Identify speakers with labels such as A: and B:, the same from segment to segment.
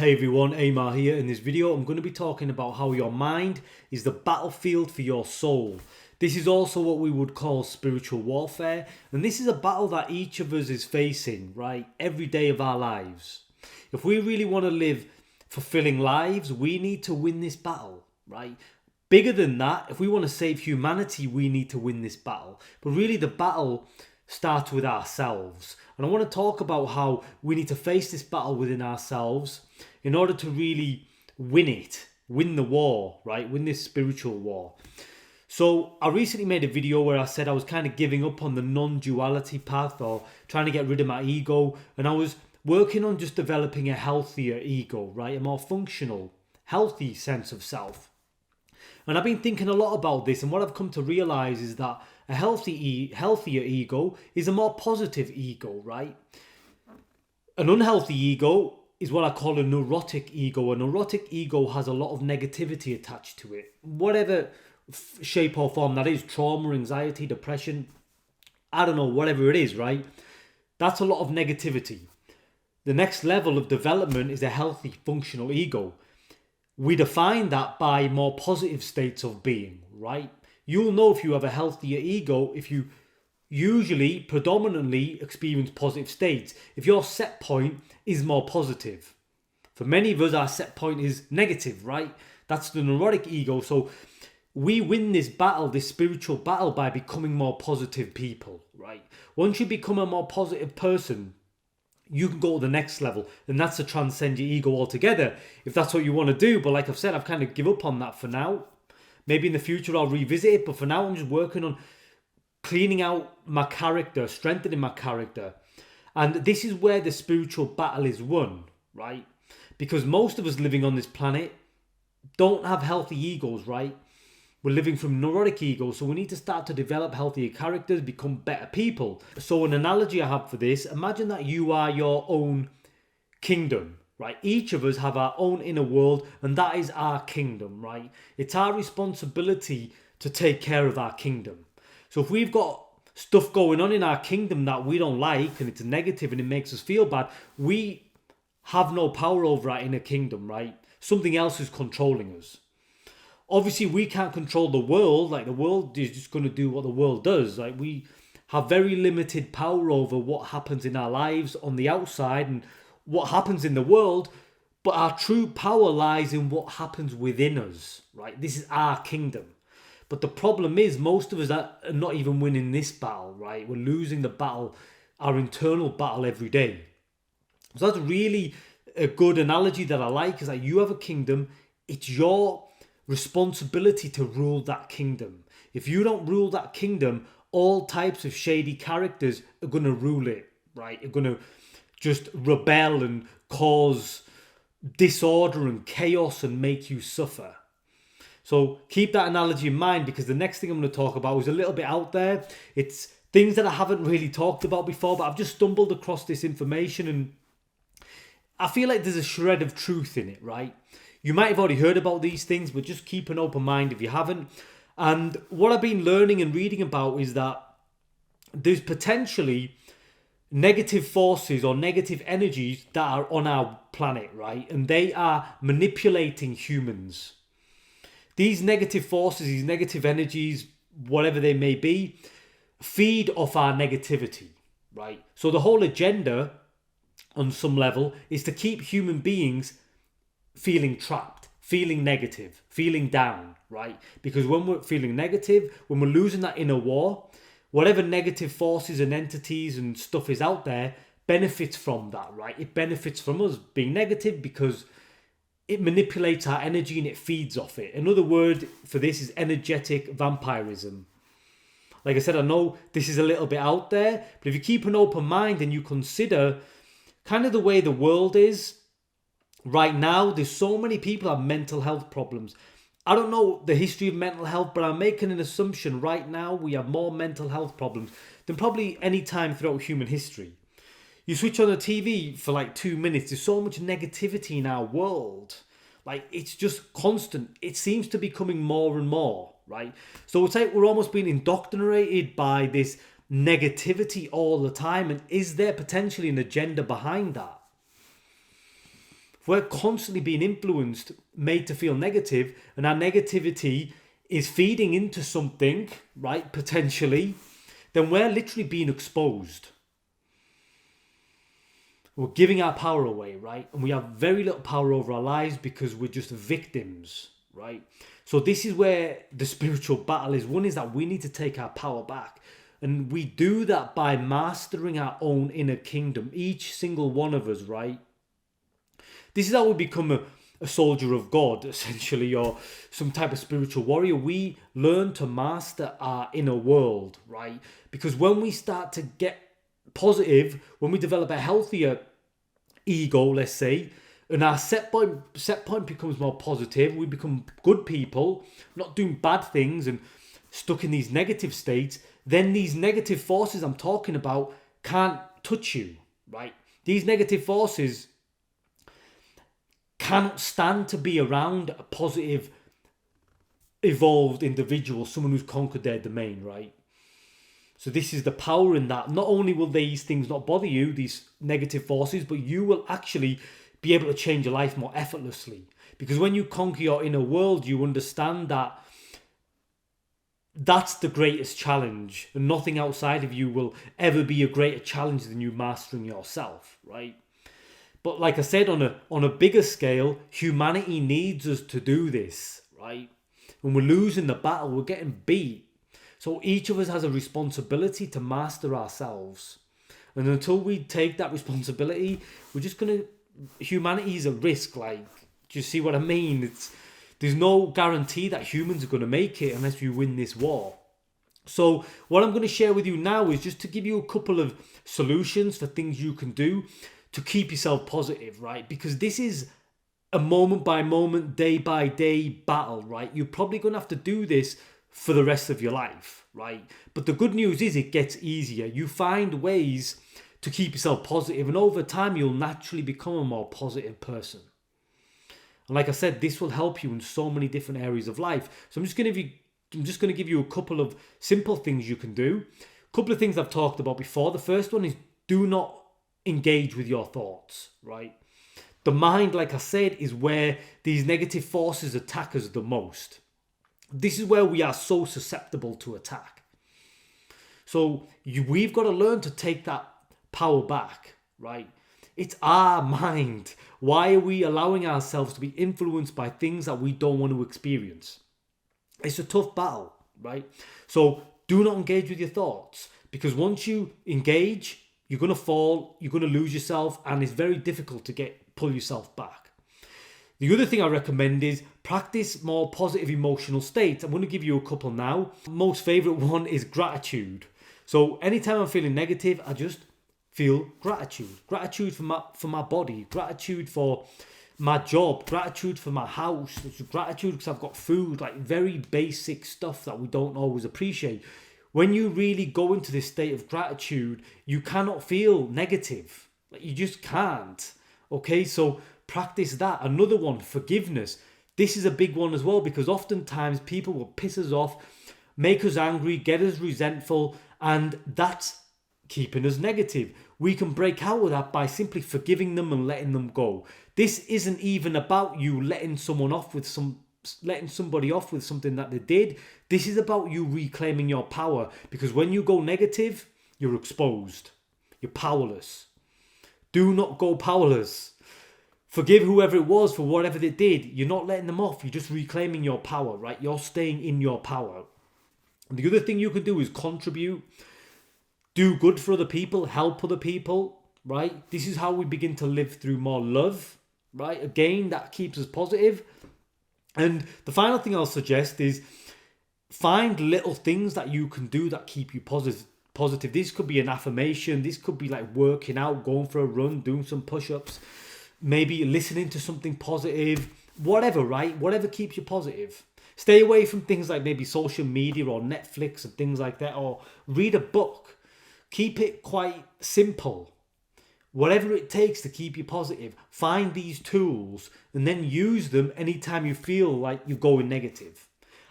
A: Hey everyone, Amar here. In this video, I'm going to be talking about how your mind is the battlefield for your soul. This is also what we would call spiritual warfare, and this is a battle that each of us is facing, right, every day of our lives. If we really want to live fulfilling lives, we need to win this battle, right? Bigger than that, if we want to save humanity, we need to win this battle. But really, the battle starts with ourselves. And I want to talk about how we need to face this battle within ourselves in order to really win the war, right? Win this spiritual war. So I recently made a video where I said I was kind of giving up on the non-duality path or trying to get rid of my ego. And I was working on just developing a healthier ego, right? A more functional, healthy sense of self. And I've been thinking a lot about this, and what I've come to realize is that a healthier ego is a more positive ego, right? An unhealthy ego is what I call a neurotic ego. A neurotic ego has a lot of negativity attached to it. Whatever shape or form that is, trauma, anxiety, depression, I don't know, whatever it is, right? That's a lot of negativity. The next level of development is a healthy, functional ego. We define that by more positive states of being, right? You'll know if you have a healthier ego if you usually predominantly experience positive states. If your set point is more positive. For many of us, our set point is negative, right? That's the neurotic ego. So we win this battle, this spiritual battle, by becoming more positive people, right? Once you become a more positive person, you can go to the next level, and that's to transcend your ego altogether, if that's what you want to do. But like I've said, I've kind of give up on that for now. Maybe in the future I'll revisit it, but for now I'm just working on cleaning out my character, strengthening my character. And this is where the spiritual battle is won, right? Because most of us living on this planet don't have healthy egos, right? We're living from neurotic egos, so we need to start to develop healthier characters, become better people. So an analogy I have for this, imagine that you are your own kingdom, right? Each of us have our own inner world, and that is our kingdom, right? It's our responsibility to take care of our kingdom. So if we've got stuff going on in our kingdom that we don't like, and it's negative and it makes us feel bad, we have no power over our inner kingdom, right? Something else is controlling us. Obviously, we can't control the world. Like, the world is just going to do what the world does. Like, we have very limited power over what happens in our lives on the outside and what happens in the world. But our true power lies in what happens within us, right? This is our kingdom. But the problem is, most of us are not even winning this battle, right? We're losing the battle, our internal battle every day. So that's really a good analogy that I like, is that you have a kingdom. It's your responsibility to rule that kingdom. If you don't rule that kingdom, all types of shady characters are going to rule it, right? Are going to just rebel and cause disorder and chaos and make you suffer. So keep that analogy in mind, because the next thing I'm going to talk about is a little bit out there. It's things that I haven't really talked about before, but I've just stumbled across this information and I feel like there's a shred of truth in it, right? You might have already heard about these things, but just keep an open mind if you haven't. And what I've been learning and reading about is that there's potentially negative forces or negative energies that are on our planet, right? And they are manipulating humans. These negative forces, these negative energies, whatever they may be, feed off our negativity, right? So the whole agenda, on some level, is to keep human beings feeling trapped, feeling negative, feeling down, right? Because when we're feeling negative, when we're losing that inner war, whatever negative forces and entities and stuff is out there benefits from that, right? It benefits from us being negative because it manipulates our energy and it feeds off it. Another word for this is energetic vampirism. Like I said, I know this is a little bit out there, but if you keep an open mind and you consider kind of the way the world is right now, there's so many people have mental health problems. I don't know the history of mental health, but I'm making an assumption right now we have more mental health problems than probably any time throughout human history. You switch on the TV for like 2 minutes, there's so much negativity in our world. Like, it's just constant. It seems to be becoming more and more, right? So it's like we're almost being indoctrinated by this negativity all the time. And is there potentially an agenda behind that? if we're constantly being influenced, made to feel negative, and our negativity is feeding into something, right, potentially, then we're literally being exposed. We're giving our power away, right? And we have very little power over our lives because we're just victims, right? So this is where the spiritual battle is. One is that we need to take our power back. And we do that by mastering our own inner kingdom. Each single one of us, right? This is how we become a soldier of God, essentially, or some type of spiritual warrior. We learn to master our inner world, right? Because when we start to get positive, when we develop a healthier ego, let's say, and our set point becomes more positive, we become good people, not doing bad things and stuck in these negative states, then these negative forces I'm talking about can't touch you, right? These negative forces cannot stand to be around a positive, evolved individual, someone who's conquered their domain, right? So this is the power in that. Not only will these things not bother you, these negative forces, but you will actually be able to change your life more effortlessly. Because when you conquer your inner world, you understand that that's the greatest challenge. And nothing outside of you will ever be a greater challenge than you mastering yourself, right? But like I said, on a bigger scale, humanity needs us to do this, right? When we're losing the battle, we're getting beat. So each of us has a responsibility to master ourselves. And until we take that responsibility, we're just going to... Humanity is a risk, like, do you see what I mean? There's no guarantee that humans are going to make it unless we win this war. So what I'm going to share with you now is just to give you a couple of solutions for things you can do to keep yourself positive, right? Because this is a moment by moment, day by day battle, right? You're probably going to have to do this for the rest of your life, right? But the good news is it gets easier. You find ways to keep yourself positive, and over time you'll naturally become a more positive person. And like I said, this will help you in so many different areas of life. So I'm just going to give you a couple of simple things you can do. A couple of things I've talked about before. The first one is do not engage with your thoughts, right? The mind, like I said, is where these negative forces attack us the most. This is where we are so susceptible to attack. So we've got to learn to take that power back, right? It's our mind. Why are we allowing ourselves to be influenced by things that we don't want to experience? It's a tough battle, right? So do not engage with your thoughts, because once you engage, you're going to fall, you're going to lose yourself, and it's very difficult to pull yourself back. The other thing I recommend is practice more positive emotional states. I'm going to give you a couple now. Most favorite one is gratitude. So anytime I'm feeling negative, I just feel gratitude. Gratitude for my body, gratitude for my job, gratitude for my house, gratitude because I've got food, like very basic stuff that we don't always appreciate. When you really go into this state of gratitude, you cannot feel negative. Like, you just can't. Okay, so practice that. Another one, forgiveness. This is a big one as well, because oftentimes people will piss us off, make us angry, get us resentful, and that's keeping us negative. We can break out of that by simply forgiving them and letting them go. This isn't even about you letting somebody off with something that they did. This is about you reclaiming your power, because when you go negative, you're exposed. You're powerless. Do not go powerless. Forgive whoever it was for whatever they did. You're not letting them off. You're just reclaiming your power, right? You're staying in your power. And the other thing you can do is contribute. Do good for other people. Help other people, right? This is how we begin to live through more love, right? Again, that keeps us positive. And the final thing I'll suggest is find little things that you can do that keep you positive. This could be an affirmation. This could be like working out, going for a run, doing some push-ups, maybe listening to something positive, whatever, right? Whatever keeps you positive. Stay away from things like maybe social media or Netflix and things like that, or read a book. Keep it quite simple. Whatever it takes to keep you positive, find these tools and then use them anytime you feel like you're going negative.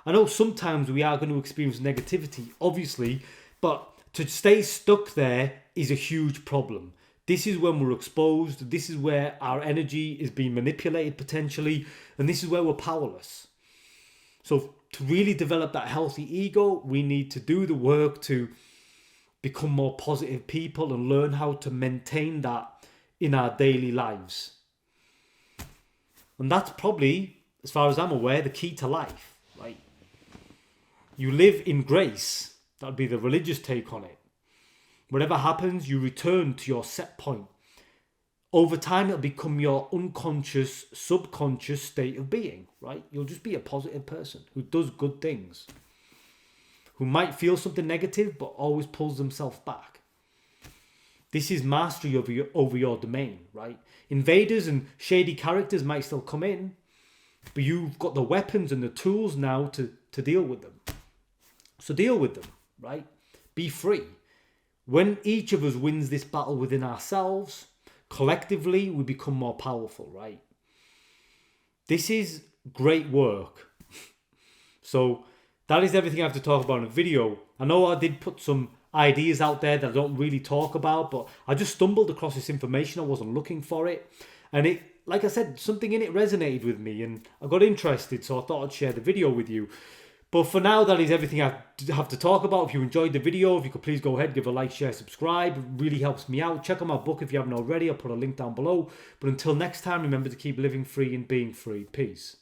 A: I know sometimes we are going to experience negativity, obviously, but to stay stuck there is a huge problem. This is when we're exposed. This is where our energy is being manipulated potentially. And this is where we're powerless. So to really develop that healthy ego, we need to do the work to become more positive people and learn how to maintain that in our daily lives. And that's probably, as far as I'm aware, the key to life, right? You live in grace. That would be the religious take on it. Whatever happens, you return to your set point. Over time, it'll become your unconscious, subconscious state of being, right? You'll just be a positive person who does good things, who might feel something negative, but always pulls themselves back. This is mastery over your domain, right? Invaders and shady characters might still come in, but you've got the weapons and the tools now to deal with them. So deal with them, right? Be free. When each of us wins this battle within ourselves, collectively we become more powerful, right? This is great work. So that is everything I have to talk about in a video. I know I did put some ideas out there that I don't really talk about, but I just stumbled across this information. I wasn't looking for it. And it, like I said, something in it resonated with me and I got interested, so I thought I'd share the video with you. But for now, that is everything I have to talk about. If you enjoyed the video, if you could please go ahead, give a like, share, subscribe. It really helps me out. Check out my book if you haven't already. I'll put a link down below. But until next time, remember to keep living free and being free. Peace.